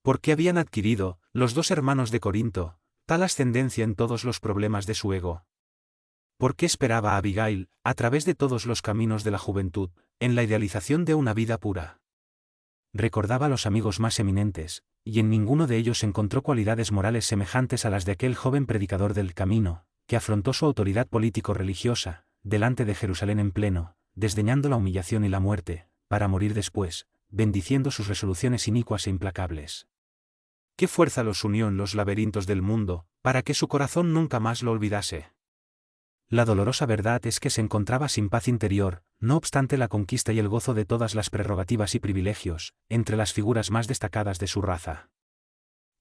¿Por qué habían adquirido, los dos hermanos de Corinto, tal ascendencia en todos los problemas de su ego? ¿Por qué esperaba a Abigail, a través de todos los caminos de la juventud, en la idealización de una vida pura? Recordaba a los amigos más eminentes, y en ninguno de ellos encontró cualidades morales semejantes a las de aquel joven predicador del camino, que afrontó su autoridad político-religiosa, delante de Jerusalén en pleno, desdeñando la humillación y la muerte, para morir después, bendiciendo sus resoluciones inicuas e implacables. ¿Qué fuerza los unió en los laberintos del mundo, para que su corazón nunca más lo olvidase? La dolorosa verdad es que se encontraba sin paz interior, no obstante la conquista y el gozo de todas las prerrogativas y privilegios, entre las figuras más destacadas de su raza.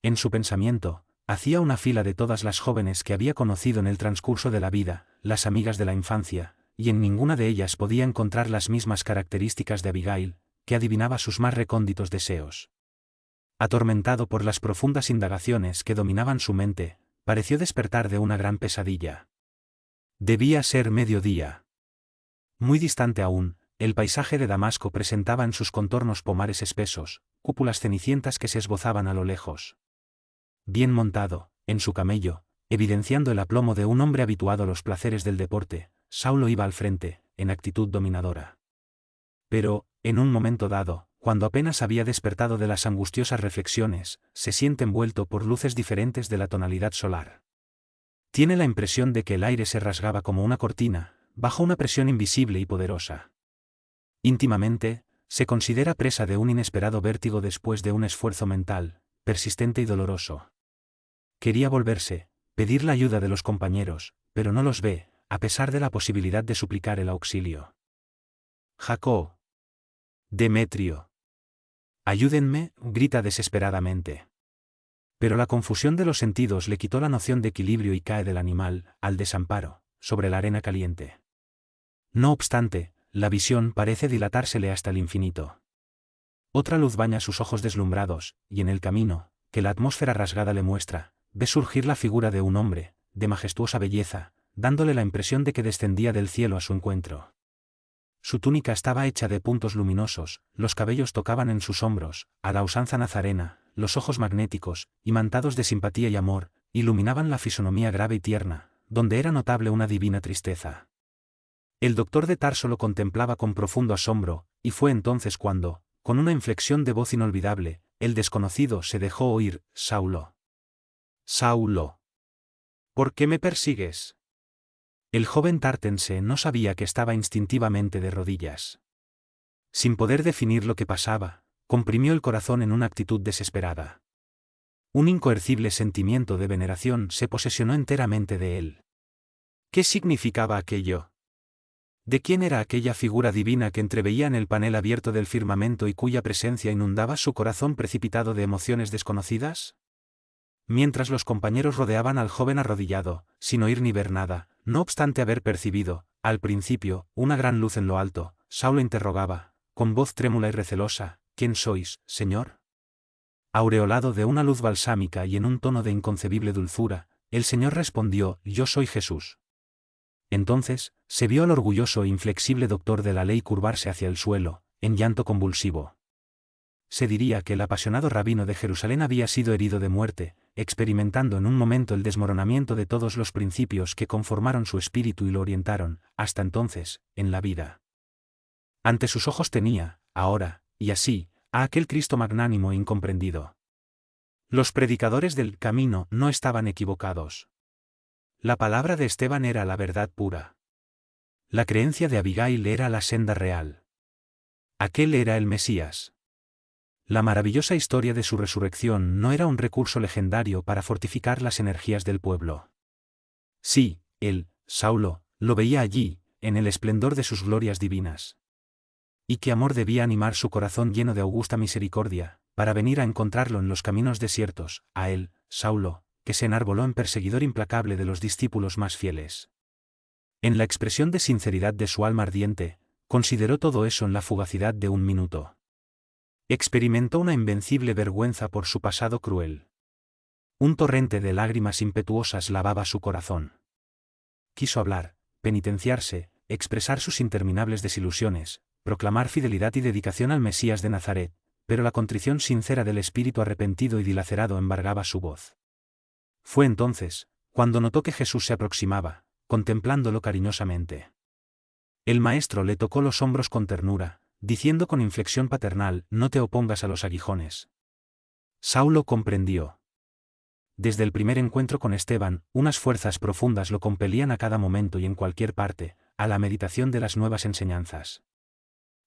En su pensamiento, hacía una fila de todas las jóvenes que había conocido en el transcurso de la vida, las amigas de la infancia, y en ninguna de ellas podía encontrar las mismas características de Abigail, que adivinaba sus más recónditos deseos. Atormentado por las profundas indagaciones que dominaban su mente, pareció despertar de una gran pesadilla. Debía ser mediodía. Muy distante aún, el paisaje de Damasco presentaba en sus contornos pomares espesos, cúpulas cenicientas que se esbozaban a lo lejos. Bien montado, en su camello, evidenciando el aplomo de un hombre habituado a los placeres del deporte, Saulo iba al frente, en actitud dominadora. Pero, en un momento dado, cuando apenas había despertado de las angustiosas reflexiones, se siente envuelto por luces diferentes de la tonalidad solar. Tiene la impresión de que el aire se rasgaba como una cortina, bajo una presión invisible y poderosa. Íntimamente, se considera presa de un inesperado vértigo después de un esfuerzo mental, persistente y doloroso. Quería volverse, pedir la ayuda de los compañeros, pero no los ve, a pesar de la posibilidad de suplicar el auxilio. Jacob. Demetrio. Ayúdenme, grita desesperadamente. Pero la confusión de los sentidos le quitó la noción de equilibrio y cae del animal, al desamparo, sobre la arena caliente. No obstante, la visión parece dilatársele hasta el infinito. Otra luz baña sus ojos deslumbrados, y en el camino, que la atmósfera rasgada le muestra, ve surgir la figura de un hombre, de majestuosa belleza, dándole la impresión de que descendía del cielo a su encuentro. Su túnica estaba hecha de puntos luminosos, los cabellos tocaban en sus hombros, a la usanza nazarena, los ojos magnéticos, imantados de simpatía y amor, iluminaban la fisonomía grave y tierna, donde era notable una divina tristeza. El doctor de Tarso lo contemplaba con profundo asombro, y fue entonces cuando, con una inflexión de voz inolvidable, el desconocido se dejó oír: Saulo. Saulo. ¿Por qué me persigues? El joven tartense no sabía que estaba instintivamente de rodillas. Sin poder definir lo que pasaba, comprimió el corazón en una actitud desesperada. Un incoercible sentimiento de veneración se posesionó enteramente de él. ¿Qué significaba aquello? ¿De quién era aquella figura divina que entreveía en el panel abierto del firmamento y cuya presencia inundaba su corazón precipitado de emociones desconocidas? Mientras los compañeros rodeaban al joven arrodillado, sin oír ni ver nada, no obstante haber percibido, al principio, una gran luz en lo alto, Saulo interrogaba, con voz trémula y recelosa: ¿Quién sois, Señor? Aureolado de una luz balsámica y en un tono de inconcebible dulzura, el Señor respondió: Yo soy Jesús. Entonces, se vio al orgulloso e inflexible doctor de la ley curvarse hacia el suelo, en llanto convulsivo. Se diría que el apasionado rabino de Jerusalén había sido herido de muerte, experimentando en un momento el desmoronamiento de todos los principios que conformaron su espíritu y lo orientaron, hasta entonces, en la vida. Ante sus ojos tenía, ahora, y así, a aquel Cristo magnánimo e incomprendido. Los predicadores del camino no estaban equivocados. La palabra de Esteban era la verdad pura. La creencia de Abigail era la senda real. Aquel era el Mesías. La maravillosa historia de su resurrección no era un recurso legendario para fortificar las energías del pueblo. Sí, él, Saulo, lo veía allí, en el esplendor de sus glorias divinas. Y qué amor debía animar su corazón lleno de augusta misericordia, para venir a encontrarlo en los caminos desiertos, a él, Saulo, que se enarboló en perseguidor implacable de los discípulos más fieles. En la expresión de sinceridad de su alma ardiente, consideró todo eso en la fugacidad de un minuto. Experimentó una invencible vergüenza por su pasado cruel. Un torrente de lágrimas impetuosas lavaba su corazón. Quiso hablar, penitenciarse, expresar sus interminables desilusiones, proclamar fidelidad y dedicación al Mesías de Nazaret, pero la contrición sincera del espíritu arrepentido y dilacerado embargaba su voz. Fue entonces, cuando notó que Jesús se aproximaba, contemplándolo cariñosamente. El maestro le tocó los hombros con ternura, diciendo con inflexión paternal: «No te opongas a los aguijones». Saulo comprendió. Desde el primer encuentro con Esteban, unas fuerzas profundas lo compelían a cada momento y en cualquier parte, a la meditación de las nuevas enseñanzas.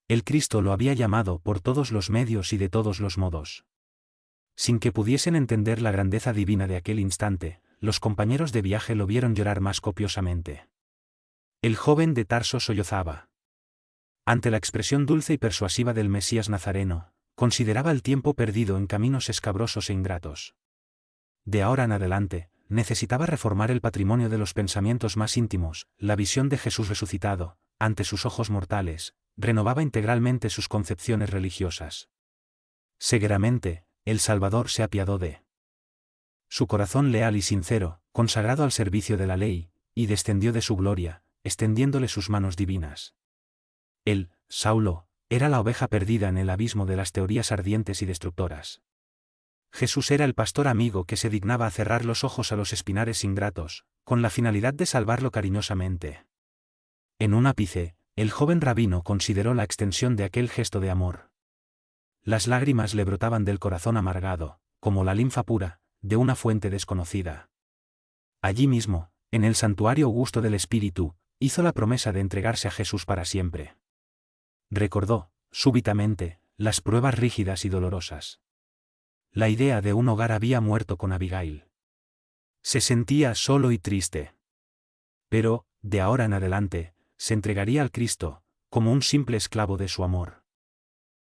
El Cristo lo había llamado por todos los medios y de todos los modos. Sin que pudiesen entender la grandeza divina de aquel instante, los compañeros de viaje lo vieron llorar más copiosamente. El joven de Tarso sollozaba. Ante la expresión dulce y persuasiva del Mesías nazareno, consideraba el tiempo perdido en caminos escabrosos e ingratos. De ahora en adelante, necesitaba reformar el patrimonio de los pensamientos más íntimos. La visión de Jesús resucitado, ante sus ojos mortales, renovaba integralmente sus concepciones religiosas. Segueramente, el Salvador se apiadó de su corazón leal y sincero, consagrado al servicio de la ley, y descendió de su gloria, extendiéndole sus manos divinas. Él, Saulo, era la oveja perdida en el abismo de las teorías ardientes y destructoras. Jesús era el pastor amigo que se dignaba a cerrar los ojos a los espinares ingratos, con la finalidad de salvarlo cariñosamente. En un ápice, el joven rabino consideró la extensión de aquel gesto de amor. Las lágrimas le brotaban del corazón amargado, como la linfa pura, de una fuente desconocida. Allí mismo, en el santuario augusto del Espíritu, hizo la promesa de entregarse a Jesús para siempre. Recordó, súbitamente, las pruebas rígidas y dolorosas. La idea de un hogar había muerto con Abigail. Se sentía solo y triste. Pero, de ahora en adelante, se entregaría al Cristo, como un simple esclavo de su amor.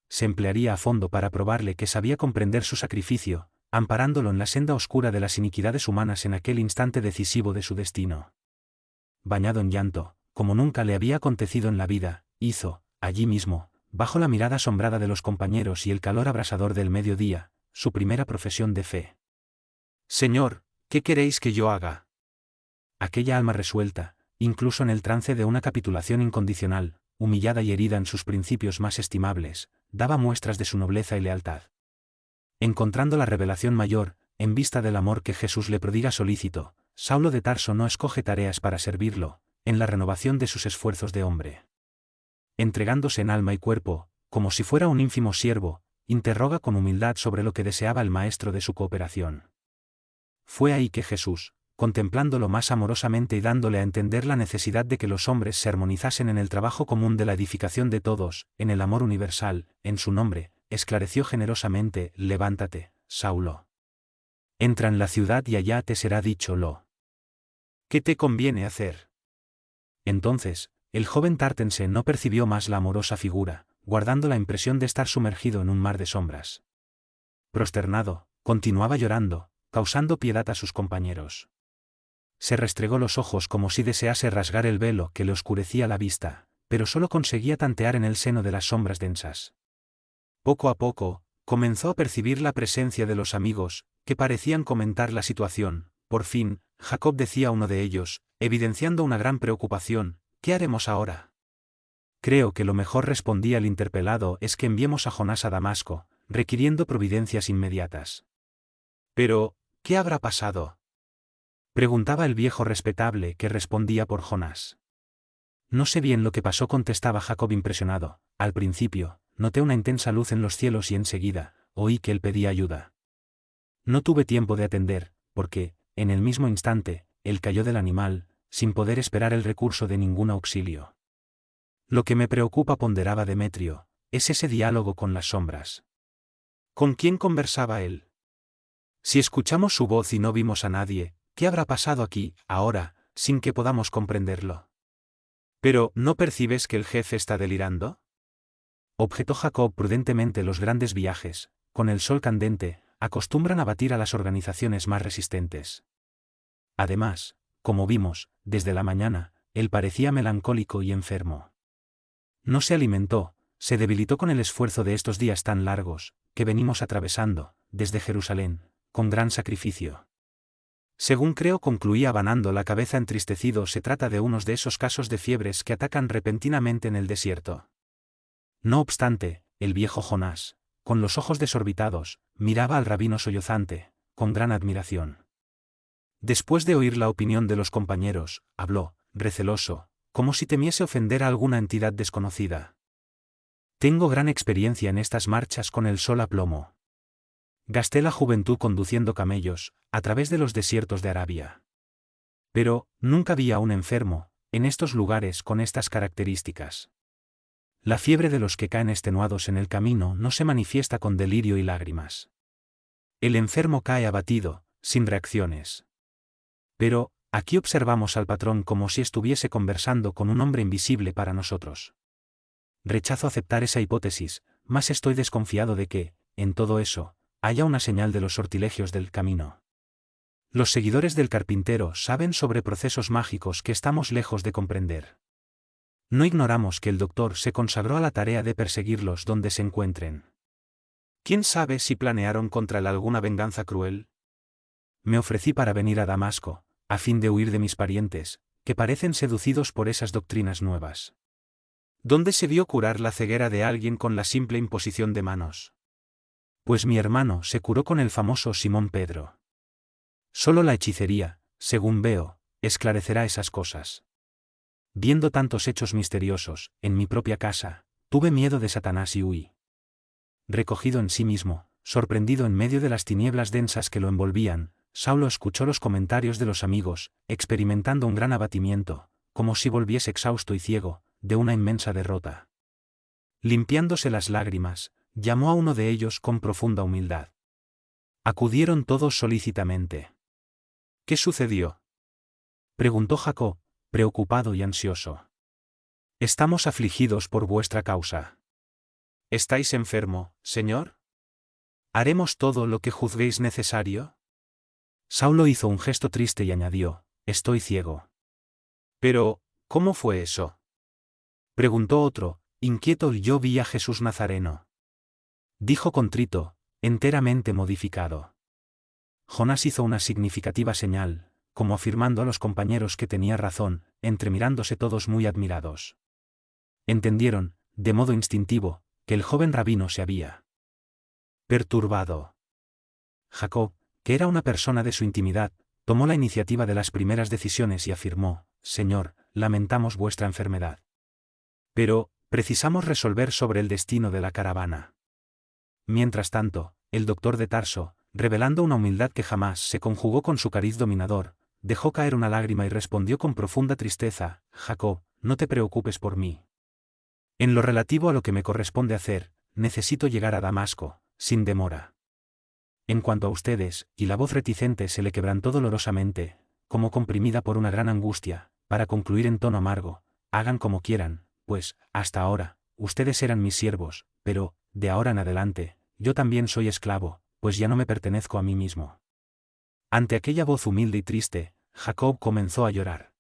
Se emplearía a fondo para probarle que sabía comprender su sacrificio, amparándolo en la senda oscura de las iniquidades humanas en aquel instante decisivo de su destino. Bañado en llanto, como nunca le había acontecido en la vida, hizo, allí mismo, bajo la mirada asombrada de los compañeros y el calor abrasador del mediodía, su primera profesión de fe. «Señor, ¿qué queréis que yo haga?». Aquella alma resuelta, incluso en el trance de una capitulación incondicional, humillada y herida en sus principios más estimables, daba muestras de su nobleza y lealtad. Encontrando la revelación mayor, en vista del amor que Jesús le prodiga solícito, Saulo de Tarso no escoge tareas para servirlo, en la renovación de sus esfuerzos de hombre. Entregándose en alma y cuerpo, como si fuera un ínfimo siervo, interroga con humildad sobre lo que deseaba el maestro de su cooperación. Fue ahí que Jesús, contemplándolo más amorosamente y dándole a entender la necesidad de que los hombres se armonizasen en el trabajo común de la edificación de todos, en el amor universal, en su nombre, esclareció generosamente: «Levántate, Saulo. Entra en la ciudad y allá te será dicho lo que te conviene hacer». Entonces, el joven tartense no percibió más la amorosa figura, guardando la impresión de estar sumergido en un mar de sombras. Prosternado, continuaba llorando, causando piedad a sus compañeros. Se restregó los ojos como si desease rasgar el velo que le oscurecía la vista, pero solo conseguía tantear en el seno de las sombras densas. Poco a poco, comenzó a percibir la presencia de los amigos, que parecían comentar la situación. Por fin, Jacob decía a uno de ellos, evidenciando una gran preocupación: «¿Qué haremos ahora?». «Creo que lo mejor», respondía el interpelado, «es que enviemos a Jonás a Damasco, requiriendo providencias inmediatas». «Pero, ¿qué habrá pasado?», preguntaba el viejo respetable que respondía por Jonás. «No sé bien lo que pasó», contestaba Jacob impresionado. «Al principio, noté una intensa luz en los cielos y enseguida, oí que él pedía ayuda. No tuve tiempo de atender, porque, en el mismo instante, él cayó del animal, sin poder esperar el recurso de ningún auxilio. Lo que me preocupa», ponderaba Demetrio, «es ese diálogo con las sombras. ¿Con quién conversaba él? Si escuchamos su voz y no vimos a nadie, ¿qué habrá pasado aquí, ahora, sin que podamos comprenderlo?». «Pero, ¿no percibes que el jefe está delirando?», objetó Jacob prudentemente. «Los grandes viajes, con el sol candente, acostumbran a batir a las organizaciones más resistentes. Además, como vimos, desde la mañana, él parecía melancólico y enfermo. No se alimentó, se debilitó con el esfuerzo de estos días tan largos, que venimos atravesando, desde Jerusalén, con gran sacrificio. Según creo», concluía abanando la cabeza entristecido, «se trata de unos de esos casos de fiebres que atacan repentinamente en el desierto». No obstante, el viejo Jonás, con los ojos desorbitados, miraba al rabino sollozante, con gran admiración. Después de oír la opinión de los compañeros, habló, receloso, como si temiese ofender a alguna entidad desconocida. Tengo gran experiencia en estas marchas con el sol a plomo. Gasté la juventud conduciendo camellos, a través de los desiertos de Arabia. Pero, nunca vi a un enfermo, en estos lugares con estas características. La fiebre de los que caen extenuados en el camino no se manifiesta con delirio y lágrimas. El enfermo cae abatido, sin reacciones. Pero, aquí observamos al patrón como si estuviese conversando con un hombre invisible para nosotros. Rechazo aceptar esa hipótesis, mas estoy desconfiado de que, en todo eso, haya una señal de los sortilegios del camino. Los seguidores del carpintero saben sobre procesos mágicos que estamos lejos de comprender. No ignoramos que el doctor se consagró a la tarea de perseguirlos donde se encuentren. ¿Quién sabe si planearon contra él alguna venganza cruel? Me ofrecí para venir a Damasco, a fin de huir de mis parientes, que parecen seducidos por esas doctrinas nuevas. ¿Dónde se vio curar la ceguera de alguien con la simple imposición de manos? Pues mi hermano se curó con el famoso Simón Pedro. Solo la hechicería, según veo, esclarecerá esas cosas. Viendo tantos hechos misteriosos, en mi propia casa, tuve miedo de Satanás y huí. Recogido en sí mismo, sorprendido en medio de las tinieblas densas que lo envolvían, Saulo escuchó los comentarios de los amigos, experimentando un gran abatimiento, como si volviese exhausto y ciego, de una inmensa derrota. Limpiándose las lágrimas, llamó a uno de ellos con profunda humildad. Acudieron todos solícitamente. ¿Qué sucedió?, preguntó Jacob, preocupado y ansioso. Estamos afligidos por vuestra causa. ¿Estáis enfermo, señor? ¿Haremos todo lo que juzguéis necesario? Saulo hizo un gesto triste y añadió, estoy ciego. Pero, ¿cómo fue eso?, preguntó otro, inquieto. Yo vi a Jesús Nazareno. Dijo contrito, enteramente modificado. Jonás hizo una significativa señal, como afirmando a los compañeros que tenía razón, entremirándose todos muy admirados. Entendieron, de modo instintivo, que el joven rabino se había perturbado. Jacob, que era una persona de su intimidad, tomó la iniciativa de las primeras decisiones y afirmó, Señor, lamentamos vuestra enfermedad. Pero, precisamos resolver sobre el destino de la caravana. Mientras tanto, el doctor de Tarso, revelando una humildad que jamás se conjugó con su cariz dominador, dejó caer una lágrima y respondió con profunda tristeza, Jacob, no te preocupes por mí. En lo relativo a lo que me corresponde hacer, necesito llegar a Damasco, sin demora. En cuanto a ustedes, y la voz reticente se le quebrantó dolorosamente, como comprimida por una gran angustia, para concluir en tono amargo, hagan como quieran, pues, hasta ahora, ustedes eran mis siervos, pero, de ahora en adelante, yo también soy esclavo, pues ya no me pertenezco a mí mismo. Ante aquella voz humilde y triste, Jacob comenzó a llorar.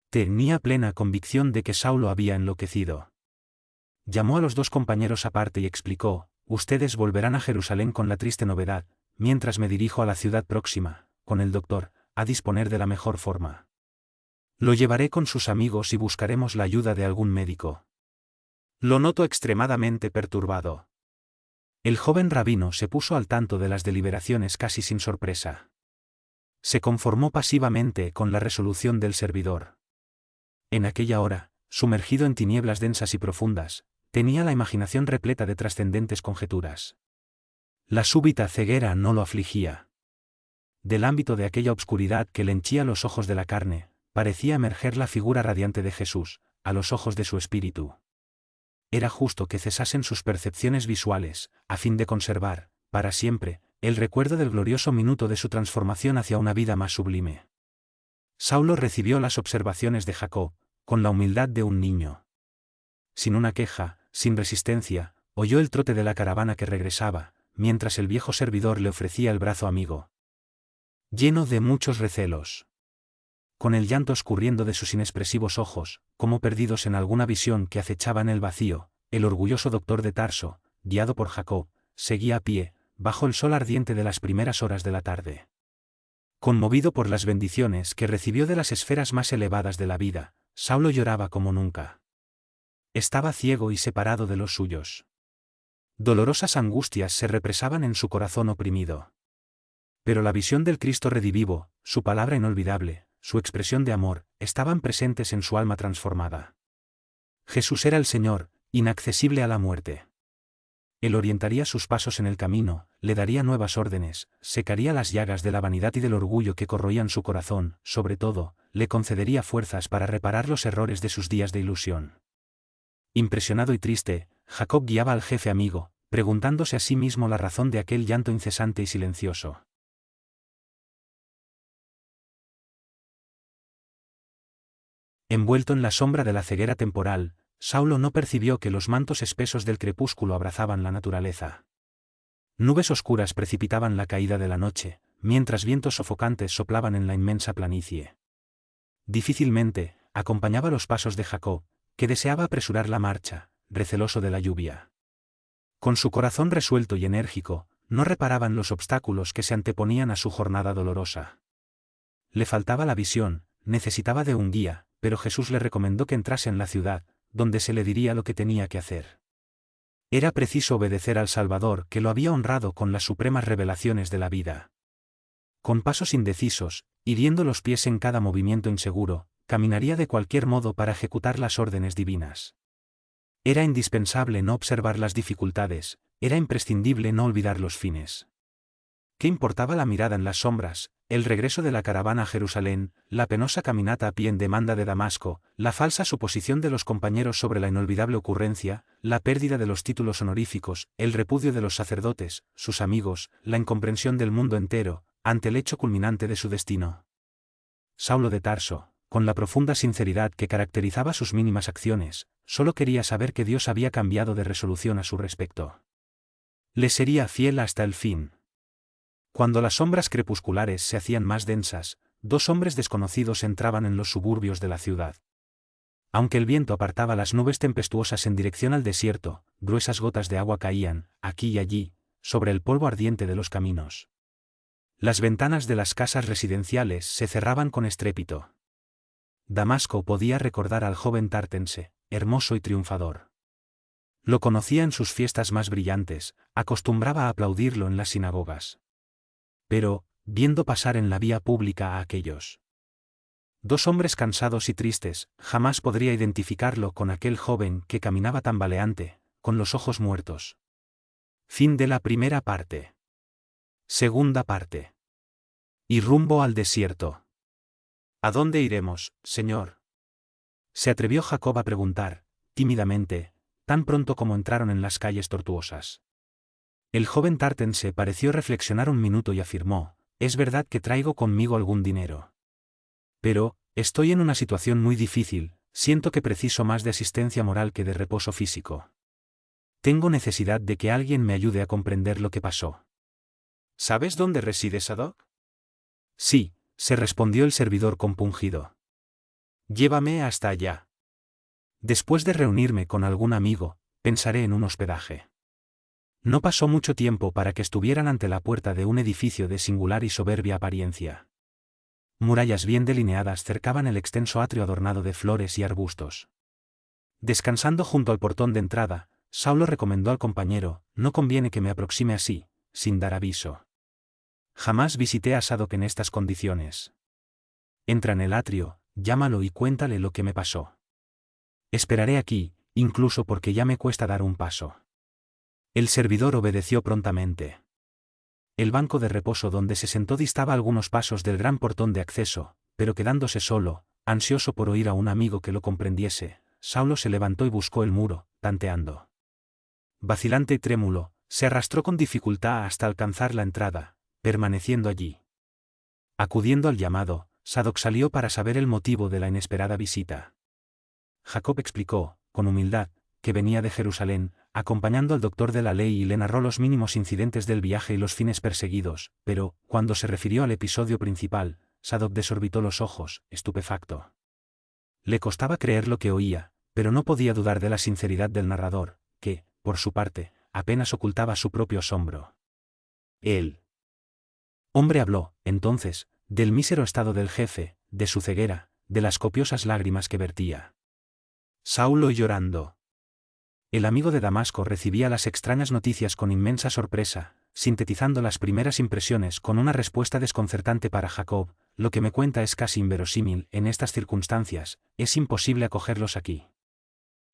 Tenía plena convicción de que Saulo había enloquecido. Llamó a los dos compañeros aparte y explicó, ustedes volverán a Jerusalén con la triste novedad, mientras me dirijo a la ciudad próxima, con el doctor, a disponer de la mejor forma. Lo llevaré con sus amigos y buscaremos la ayuda de algún médico. Lo noto extremadamente perturbado. El joven rabino se puso al tanto de las deliberaciones casi sin sorpresa. Se conformó pasivamente con la resolución del servidor. En aquella hora, sumergido en tinieblas densas y profundas, tenía la imaginación repleta de trascendentes conjeturas. La súbita ceguera no lo afligía. Del ámbito de aquella obscuridad que le henchía los ojos de la carne, parecía emerger la figura radiante de Jesús, a los ojos de su espíritu. Era justo que cesasen sus percepciones visuales, a fin de conservar, para siempre, el recuerdo del glorioso minuto de su transformación hacia una vida más sublime. Saulo recibió las observaciones de Jacob, con la humildad de un niño. Sin una queja, sin resistencia, oyó el trote de la caravana que regresaba, mientras el viejo servidor le ofrecía el brazo amigo. Lleno de muchos recelos, con el llanto escurriendo de sus inexpresivos ojos, como perdidos en alguna visión que acechaba en el vacío, el orgulloso doctor de Tarso, guiado por Jacob, seguía a pie, bajo el sol ardiente de las primeras horas de la tarde. Conmovido por las bendiciones que recibió de las esferas más elevadas de la vida, Saulo lloraba como nunca. Estaba ciego y separado de los suyos. Dolorosas angustias se represaban en su corazón oprimido. Pero la visión del Cristo redivivo, su palabra inolvidable, su expresión de amor, estaban presentes en su alma transformada. Jesús era el Señor, inaccesible a la muerte. Él orientaría sus pasos en el camino, le daría nuevas órdenes, secaría las llagas de la vanidad y del orgullo que corroían su corazón, sobre todo, le concedería fuerzas para reparar los errores de sus días de ilusión. Impresionado y triste, Jacob guiaba al jefe amigo, preguntándose a sí mismo la razón de aquel llanto incesante y silencioso. Envuelto en la sombra de la ceguera temporal, Saulo no percibió que los mantos espesos del crepúsculo abrazaban la naturaleza. Nubes oscuras precipitaban la caída de la noche, mientras vientos sofocantes soplaban en la inmensa planicie. Difícilmente, acompañaba los pasos de Jacob, que deseaba apresurar la marcha, receloso de la lluvia. Con su corazón resuelto y enérgico, no reparaban los obstáculos que se anteponían a su jornada dolorosa. Le faltaba la visión, necesitaba de un guía, pero Jesús le recomendó que entrase en la ciudad, donde se le diría lo que tenía que hacer. Era preciso obedecer al Salvador que lo había honrado con las supremas revelaciones de la vida. Con pasos indecisos, hiriendo los pies en cada movimiento inseguro, caminaría de cualquier modo para ejecutar las órdenes divinas. Era indispensable no observar las dificultades, era imprescindible no olvidar los fines. ¿Qué importaba la mirada en las sombras, el regreso de la caravana a Jerusalén, la penosa caminata a pie en demanda de Damasco, la falsa suposición de los compañeros sobre la inolvidable ocurrencia, la pérdida de los títulos honoríficos, el repudio de los sacerdotes, sus amigos, la incomprensión del mundo entero, ante el hecho culminante de su destino? Saulo de Tarso, con la profunda sinceridad que caracterizaba sus mínimas acciones, solo quería saber que Dios había cambiado de resolución a su respecto. Le sería fiel hasta el fin. Cuando las sombras crepusculares se hacían más densas, dos hombres desconocidos entraban en los suburbios de la ciudad. Aunque el viento apartaba las nubes tempestuosas en dirección al desierto, gruesas gotas de agua caían, aquí y allí, sobre el polvo ardiente de los caminos. Las ventanas de las casas residenciales se cerraban con estrépito. Damasco podía recordar al joven tartense, hermoso y triunfador. Lo conocía en sus fiestas más brillantes, acostumbraba a aplaudirlo en las sinagogas. Pero, viendo pasar en la vía pública a aquellos dos hombres cansados y tristes, jamás podría identificarlo con aquel joven que caminaba tambaleante, con los ojos muertos. Fin de la primera parte. Segunda parte. Y rumbo al desierto. ¿A dónde iremos, Señor? Se atrevió Jacob a preguntar, tímidamente, tan pronto como entraron en las calles tortuosas. El joven tartense pareció reflexionar un minuto y afirmó, «Es verdad que traigo conmigo algún dinero. Pero, estoy en una situación muy difícil, siento que preciso más de asistencia moral que de reposo físico. Tengo necesidad de que alguien me ayude a comprender lo que pasó». «¿Sabes dónde reside Sadoc?» «Sí», se respondió el servidor compungido. «Llévame hasta allá. Después de reunirme con algún amigo, pensaré en un hospedaje». No pasó mucho tiempo para que estuvieran ante la puerta de un edificio de singular y soberbia apariencia. Murallas bien delineadas cercaban el extenso atrio adornado de flores y arbustos. Descansando junto al portón de entrada, Saulo recomendó al compañero, «No conviene que me aproxime así, sin dar aviso. Jamás visité a Sadoc en estas condiciones. Entra en el atrio, llámalo y cuéntale lo que me pasó. Esperaré aquí, incluso porque ya me cuesta dar un paso». El servidor obedeció prontamente. El banco de reposo donde se sentó distaba algunos pasos del gran portón de acceso, pero quedándose solo, ansioso por oír a un amigo que lo comprendiese, Saulo se levantó y buscó el muro, tanteando. Vacilante y trémulo, se arrastró con dificultad hasta alcanzar la entrada, permaneciendo allí. Acudiendo al llamado, Sadoc salió para saber el motivo de la inesperada visita. Jacob explicó, con humildad, que venía de Jerusalén, acompañando al doctor de la ley y le narró los mínimos incidentes del viaje y los fines perseguidos, pero, cuando se refirió al episodio principal, Sadoc desorbitó los ojos, estupefacto. Le costaba creer lo que oía, pero no podía dudar de la sinceridad del narrador, que, por su parte, apenas ocultaba su propio asombro. El hombre habló, entonces, del mísero estado del jefe, de su ceguera, de las copiosas lágrimas que vertía. Saulo llorando. El amigo de Damasco recibía las extrañas noticias con inmensa sorpresa, sintetizando las primeras impresiones con una respuesta desconcertante para Jacob: lo que me cuenta es casi inverosímil en estas circunstancias, es imposible acogerlos aquí.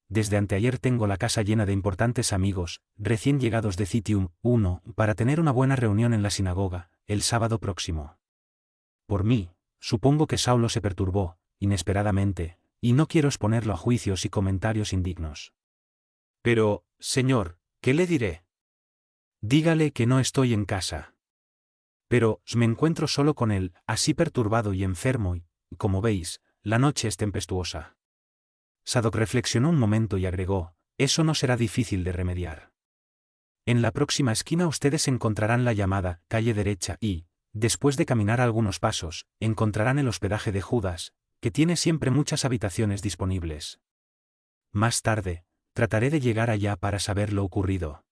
Desde anteayer tengo la casa llena de importantes amigos, recién llegados de Citium, para tener una buena reunión en la sinagoga, el sábado próximo. Por mí, supongo que Saulo se perturbó, inesperadamente, y no quiero exponerlo a juicios y comentarios indignos. Pero, señor, ¿qué le diré? Dígale que no estoy en casa. Pero, me encuentro solo con él, así perturbado y enfermo y, como veis, la noche es tempestuosa. Sadoc reflexionó un momento y agregó: eso no será difícil de remediar. En la próxima esquina ustedes encontrarán la llamada calle derecha y, después de caminar algunos pasos, encontrarán el hospedaje de Judas, que tiene siempre muchas habitaciones disponibles. Más tarde, trataré de llegar allá para saber lo ocurrido.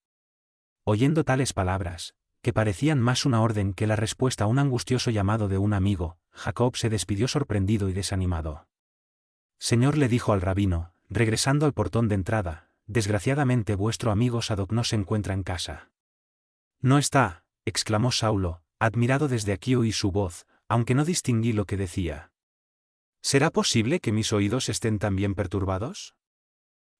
Oyendo tales palabras, que parecían más una orden que la respuesta a un angustioso llamado de un amigo, Jacob se despidió sorprendido y desanimado. Señor, le dijo al rabino, regresando al portón de entrada, desgraciadamente vuestro amigo Sadoc no se encuentra en casa. No está, exclamó Saulo, admirado desde aquí oí su voz, aunque no distinguí lo que decía. ¿Será posible que mis oídos estén también perturbados?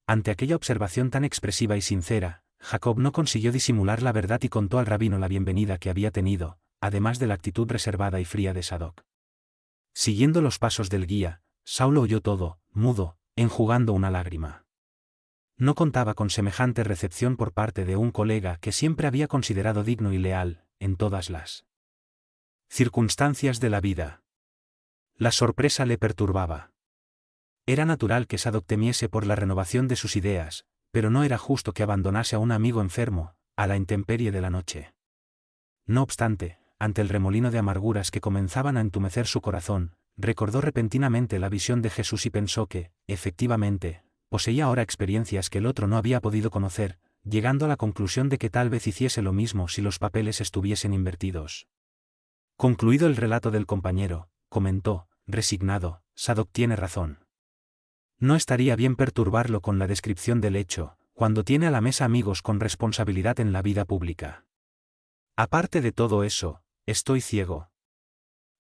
Ante aquella observación tan expresiva y sincera, Jacob no consiguió disimular la verdad y contó al rabino la bienvenida que había tenido, además de la actitud reservada y fría de Sadoc. Siguiendo los pasos del guía, Saulo oyó todo, mudo, enjugando una lágrima. No contaba con semejante recepción por parte de un colega que siempre había considerado digno y leal, en todas las circunstancias de la vida. La sorpresa le perturbaba. Era natural que Sadoc temiese por la renovación de sus ideas, pero no era justo que abandonase a un amigo enfermo, a la intemperie de la noche. No obstante, ante el remolino de amarguras que comenzaban a entumecer su corazón, recordó repentinamente la visión de Jesús y pensó que, efectivamente, poseía ahora experiencias que el otro no había podido conocer, llegando a la conclusión de que tal vez hiciese lo mismo si los papeles estuviesen invertidos. Concluido el relato del compañero, comentó, resignado: Sadoc tiene razón. No estaría bien perturbarlo con la descripción del hecho, cuando tiene a la mesa amigos con responsabilidad en la vida pública. Aparte de todo eso, estoy ciego.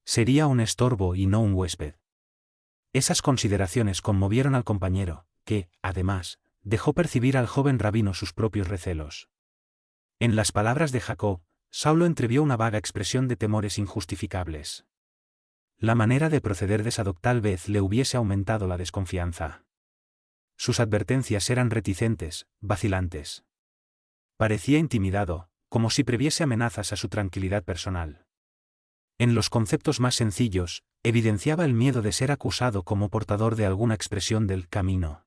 Sería un estorbo y no un huésped. Esas consideraciones conmovieron al compañero, que, además, dejó percibir al joven rabino sus propios recelos. En las palabras de Jacob, Saulo entrevió una vaga expresión de temores injustificables. La manera de proceder de Sadoc tal vez le hubiese aumentado la desconfianza. Sus advertencias eran reticentes, vacilantes. Parecía intimidado, como si previese amenazas a su tranquilidad personal. En los conceptos más sencillos, evidenciaba el miedo de ser acusado como portador de alguna expresión del camino.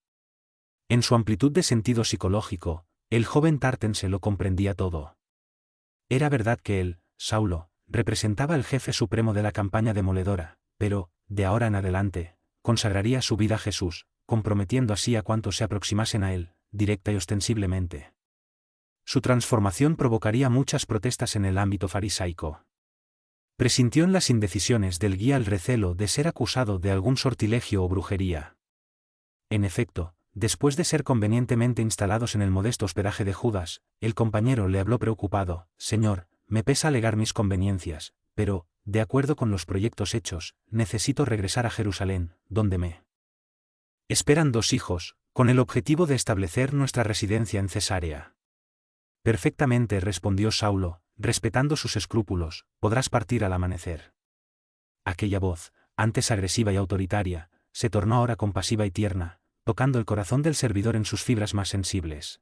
En su amplitud de sentido psicológico, el joven tartense lo comprendía todo. Era verdad que él, Saulo, representaba el jefe supremo de la campaña demoledora, pero, de ahora en adelante, consagraría su vida a Jesús, comprometiendo así a cuantos se aproximasen a él, directa y ostensiblemente. Su transformación provocaría muchas protestas en el ámbito farisaico. Presintió en las indecisiones del guía el recelo de ser acusado de algún sortilegio o brujería. En efecto, después de ser convenientemente instalados en el modesto hospedaje de Judas, el compañero le habló preocupado: Señor, me pesa alegar mis conveniencias, pero, de acuerdo con los proyectos hechos, necesito regresar a Jerusalén, donde me esperan 2 hijos, con el objetivo de establecer nuestra residencia en Cesarea. Perfectamente, respondió Saulo, respetando sus escrúpulos, podrás partir al amanecer. Aquella voz, antes agresiva y autoritaria, se tornó ahora compasiva y tierna, tocando el corazón del servidor en sus fibras más sensibles.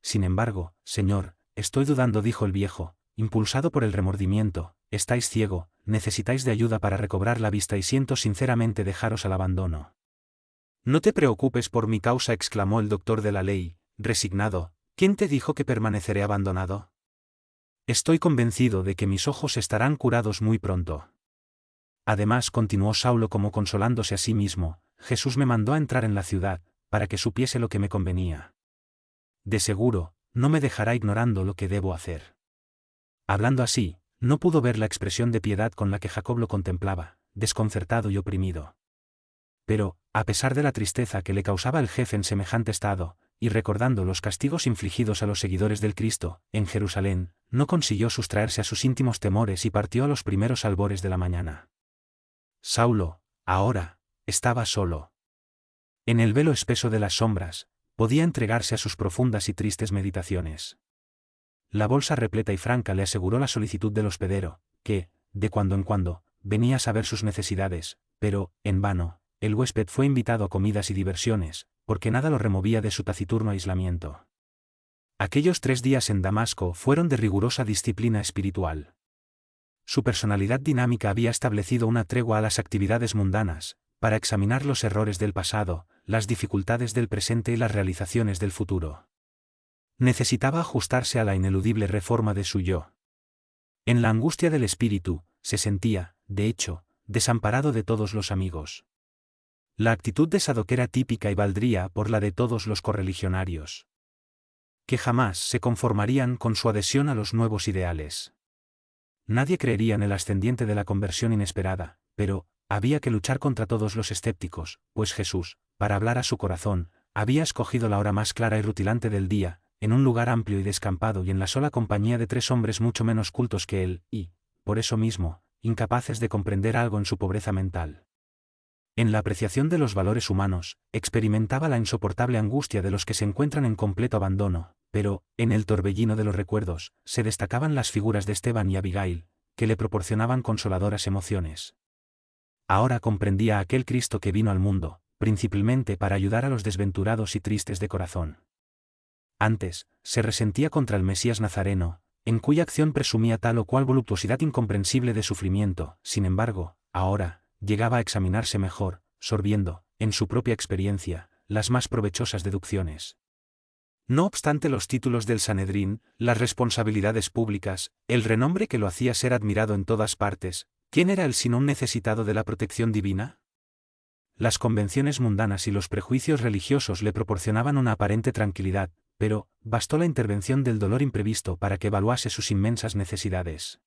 Sin embargo, señor, estoy dudando, dijo el viejo, impulsado por el remordimiento: estáis ciego, necesitáis de ayuda para recobrar la vista y siento sinceramente dejaros al abandono. No te preocupes por mi causa, exclamó el doctor de la ley, resignado. ¿Quién te dijo que permaneceré abandonado? Estoy convencido de que mis ojos estarán curados muy pronto. Además, continuó Saulo como consolándose a sí mismo, Jesús me mandó a entrar en la ciudad, para que supiese lo que me convenía. De seguro, no me dejará ignorando lo que debo hacer. Hablando así, no pudo ver la expresión de piedad con la que Jacob lo contemplaba, desconcertado y oprimido. Pero, a pesar de la tristeza que le causaba el jefe en semejante estado, y recordando los castigos infligidos a los seguidores del Cristo, en Jerusalén, no consiguió sustraerse a sus íntimos temores y partió a los primeros albores de la mañana. Saulo, ahora, estaba solo. En el velo espeso de las sombras, podía entregarse a sus profundas y tristes meditaciones. La bolsa repleta y franca le aseguró la solicitud del hospedero, que, de cuando en cuando, venía a saber sus necesidades, pero, en vano, el huésped fue invitado a comidas y diversiones, porque nada lo removía de su taciturno aislamiento. Aquellos 3 días en Damasco fueron de rigurosa disciplina espiritual. Su personalidad dinámica había establecido una tregua a las actividades mundanas, para examinar los errores del pasado, las dificultades del presente y las realizaciones del futuro. Necesitaba ajustarse a la ineludible reforma de su yo. En la angustia del espíritu, se sentía, de hecho, desamparado de todos los amigos. La actitud de Sadoc era típica y valdría por la de todos los correligionarios, que jamás se conformarían con su adhesión a los nuevos ideales. Nadie creería en el ascendiente de la conversión inesperada, pero había que luchar contra todos los escépticos, pues Jesús, para hablar a su corazón, había escogido la hora más clara y rutilante del día, en un lugar amplio y descampado y en la sola compañía de 3 hombres mucho menos cultos que él, y, por eso mismo, incapaces de comprender algo en su pobreza mental. En la apreciación de los valores humanos, experimentaba la insoportable angustia de los que se encuentran en completo abandono, pero, en el torbellino de los recuerdos, se destacaban las figuras de Esteban y Abigail, que le proporcionaban consoladoras emociones. Ahora comprendía a aquel Cristo que vino al mundo, principalmente para ayudar a los desventurados y tristes de corazón. Antes, se resentía contra el Mesías nazareno, en cuya acción presumía tal o cual voluptuosidad incomprensible de sufrimiento. Sin embargo, ahora, llegaba a examinarse mejor, sorbiendo, en su propia experiencia, las más provechosas deducciones. No obstante los títulos del Sanedrín, las responsabilidades públicas, el renombre que lo hacía ser admirado en todas partes, ¿quién era él sino un necesitado de la protección divina? Las convenciones mundanas y los prejuicios religiosos le proporcionaban una aparente tranquilidad, pero bastó la intervención del dolor imprevisto para que evaluase sus inmensas necesidades.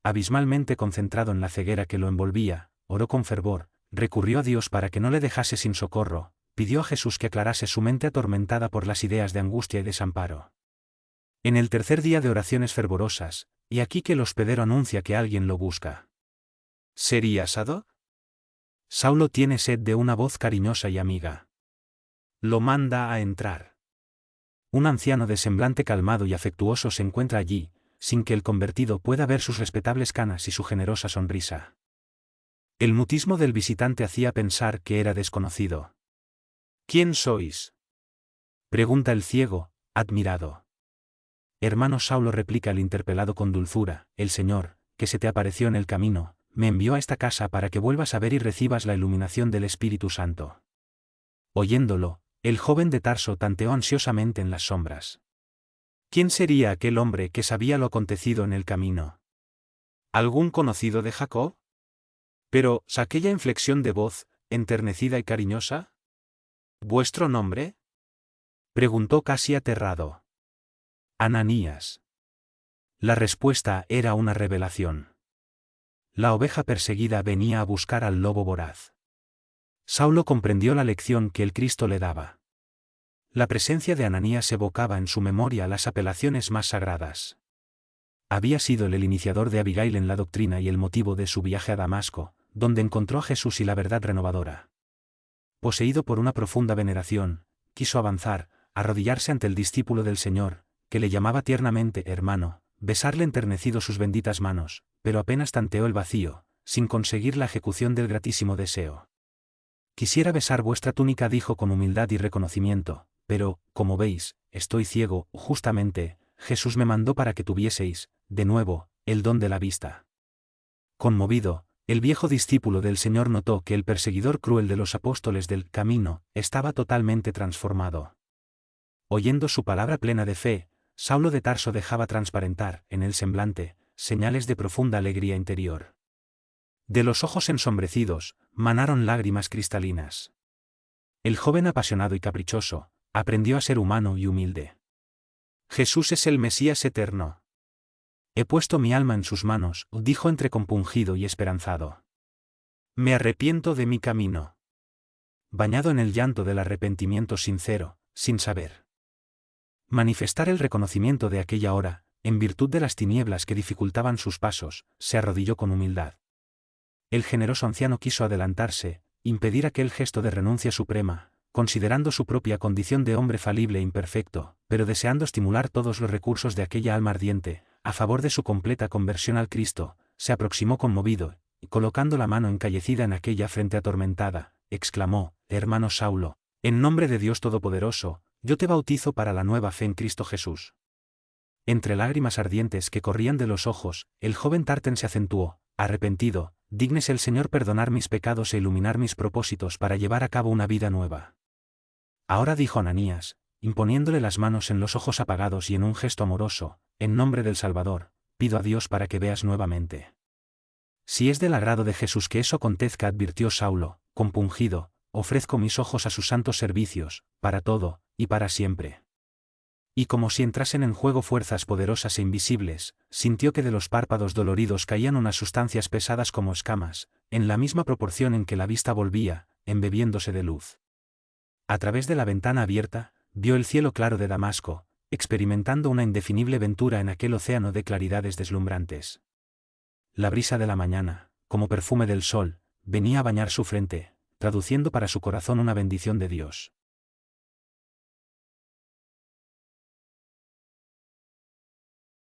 Abismalmente concentrado en la ceguera que lo envolvía, oró con fervor, recurrió a Dios para que no le dejase sin socorro, pidió a Jesús que aclarase su mente atormentada por las ideas de angustia y desamparo. En el tercer día de oraciones fervorosas, y aquí que el hospedero anuncia que alguien lo busca. ¿Sería Sadoc? Saulo tiene sed de una voz cariñosa y amiga. Lo manda a entrar. Un anciano de semblante calmado y afectuoso se encuentra allí, sin que el convertido pueda ver sus respetables canas y su generosa sonrisa. El mutismo del visitante hacía pensar que era desconocido. ¿Quién sois?, pregunta el ciego, admirado. Hermano Saulo, replica el interpelado con dulzura, el Señor, que se te apareció en el camino, me envió a esta casa para que vuelvas a ver y recibas la iluminación del Espíritu Santo. Oyéndolo, el joven de Tarso tanteó ansiosamente en las sombras. ¿Quién sería aquel hombre que sabía lo acontecido en el camino? ¿Algún conocido de Jacob? Pero, aquella inflexión de voz, enternecida y cariñosa. ¿Vuestro nombre?, preguntó casi aterrado. Ananías. La respuesta era una revelación. La oveja perseguida venía a buscar al lobo voraz. Saulo comprendió la lección que el Cristo le daba. La presencia de Ananías evocaba en su memoria las apelaciones más sagradas. Había sido él el iniciador de Abigail en la doctrina y el motivo de su viaje a Damasco, donde encontró a Jesús y la verdad renovadora. Poseído por una profunda veneración, quiso avanzar, arrodillarse ante el discípulo del Señor, que le llamaba tiernamente hermano, besarle enternecido sus benditas manos, pero apenas tanteó el vacío, sin conseguir la ejecución del gratísimo deseo. Quisiera besar vuestra túnica, dijo con humildad y reconocimiento, pero, como veis, estoy ciego. Justamente, Jesús me mandó para que tuvieseis, de nuevo, el don de la vista. Conmovido, el viejo discípulo del Señor notó que el perseguidor cruel de los apóstoles del camino estaba totalmente transformado. Oyendo su palabra plena de fe, Saulo de Tarso dejaba transparentar, en el semblante, señales de profunda alegría interior. De los ojos ensombrecidos, manaron lágrimas cristalinas. El joven apasionado y caprichoso, aprendió a ser humano y humilde. Jesús es el Mesías eterno. He puesto mi alma en sus manos, dijo entre compungido y esperanzado. Me arrepiento de mi camino. Bañado en el llanto del arrepentimiento sincero, sin saber manifestar el reconocimiento de aquella hora, en virtud de las tinieblas que dificultaban sus pasos, se arrodilló con humildad. El generoso anciano quiso adelantarse, impedir aquel gesto de renuncia suprema, considerando su propia condición de hombre falible e imperfecto, pero deseando estimular todos los recursos de aquella alma ardiente, a favor de su completa conversión al Cristo, se aproximó conmovido, y colocando la mano encallecida en aquella frente atormentada, exclamó: «Hermano Saulo, en nombre de Dios Todopoderoso, yo te bautizo para la nueva fe en Cristo Jesús». Entre lágrimas ardientes que corrían de los ojos, el joven Tarten se acentuó: «Arrepentido, dígnese el Señor perdonar mis pecados e iluminar mis propósitos para llevar a cabo una vida nueva». Ahora, dijo Ananías, imponiéndole las manos en los ojos apagados y en un gesto amoroso: «En nombre del Salvador, pido a Dios para que veas nuevamente». «Si es del agrado de Jesús que eso acontezca», advirtió Saulo, compungido, «ofrezco mis ojos a sus santos servicios, para todo, y para siempre». Y como si entrasen en juego fuerzas poderosas e invisibles, sintió que de los párpados doloridos caían unas sustancias pesadas como escamas, en la misma proporción en que la vista volvía, embebiéndose de luz. A través de la ventana abierta, vio el cielo claro de Damasco, experimentando una indefinible ventura en aquel océano de claridades deslumbrantes. La brisa de la mañana, como perfume del sol, venía a bañar su frente, traduciendo para su corazón una bendición de Dios.